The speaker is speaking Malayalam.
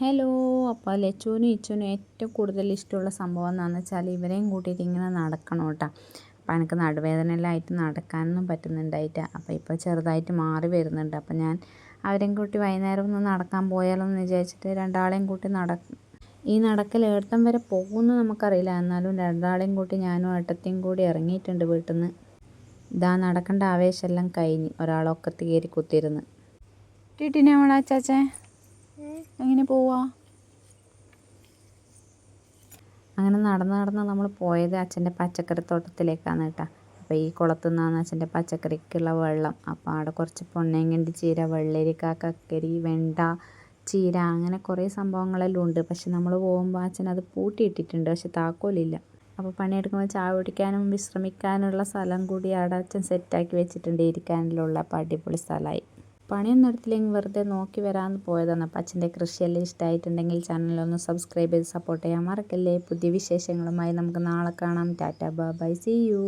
ഹലോ. അപ്പോൾ ലച്ചുവിനും ഇച്ചുവിനും ഏറ്റവും കൂടുതൽ ഇഷ്ടമുള്ള സംഭവം എന്താണെന്ന് വെച്ചാൽ ഇവരെയും കൂട്ടിയിട്ട് ഇങ്ങനെ നടക്കണം കേട്ടോ. അപ്പോൾ എനിക്ക് നടുവേദനയെല്ലാം ആയിട്ട് നടക്കാനൊന്നും പറ്റുന്നുണ്ടായിട്ട്. അപ്പോൾ ഇപ്പോൾ ചെറുതായിട്ട് മാറി വരുന്നുണ്ട്. അപ്പോൾ ഞാൻ അവരെയും കൂട്ടി വൈകുന്നേരം ഒന്ന് നടക്കാൻ പോയാലോ എന്ന് വിചാരിച്ചിട്ട് രണ്ടാളെയും കൂട്ടി ഈ നടക്കൽ ഏട്ടൻ വരെ പോകുമെന്ന് നമുക്കറിയില്ല. എന്നാലും രണ്ടാളെയും കൂട്ടി ഞാനും ഏട്ടത്തെയും കൂടി ഇറങ്ങിയിട്ടുണ്ട് വീട്ടിൽ നിന്ന്. ഇതാ നടക്കേണ്ട ആവേശമെല്ലാം കഴിഞ്ഞ് ഒരാളൊക്കത്ത് കയറി കുത്തിയിരുന്ന്. ടിട്ടിനെ അവളാ ചാച്ചേ എങ്ങനെ പോവാ? അങ്ങനെ നടന്ന് നമ്മൾ പോയത് അച്ഛൻ്റെ പച്ചക്കറി തോട്ടത്തിലേക്കാണ് കേട്ടോ. അപ്പോൾ ഈ കുളത്തു നിന്നാണ് അച്ഛൻ്റെ പച്ചക്കറിക്കുള്ള വെള്ളം. അപ്പോൾ അവിടെ കുറച്ച് പൊന്നേങ്ങൻ്റെ ചീര, വെള്ളരിക്ക, കക്കരി, വെണ്ട, ചീര അങ്ങനെ കുറേ സംഭവങ്ങളെല്ലാം ഉണ്ട്. പക്ഷെ നമ്മൾ പോകുമ്പോൾ അച്ഛൻ അത് പൂട്ടിയിട്ടിട്ടുണ്ട്. പക്ഷെ താക്കോലില്ല. അപ്പോൾ പണിയെടുക്കുമ്പോൾ ചായ കുടിക്കാനും വിശ്രമിക്കാനുള്ള സ്ഥലം കൂടി അവിടെ അച്ഛൻ സെറ്റാക്കി വെച്ചിട്ടുണ്ട്. ഇരിക്കാനുള്ള. അപ്പോൾ അടിപൊളി സ്ഥലമായി. പണിയൊന്നും എടുത്തില്ലെങ്കിൽ വെറുതെ നോക്കി വരാമെന്ന് പോയതാണ്. അപ്പോൾ അച്ഛൻ്റെ കൃഷിയെല്ലാം ഇഷ്ടമായിട്ടുണ്ടെങ്കിൽ ചാനലൊന്ന് സബ്സ്ക്രൈബ് ചെയ്ത് സപ്പോർട്ട് ചെയ്യാൻ മറക്കല്ലേ. പുതിയ വിശേഷങ്ങളുമായി നമുക്ക് നാളെ കാണാം. Tata bye bye, see U.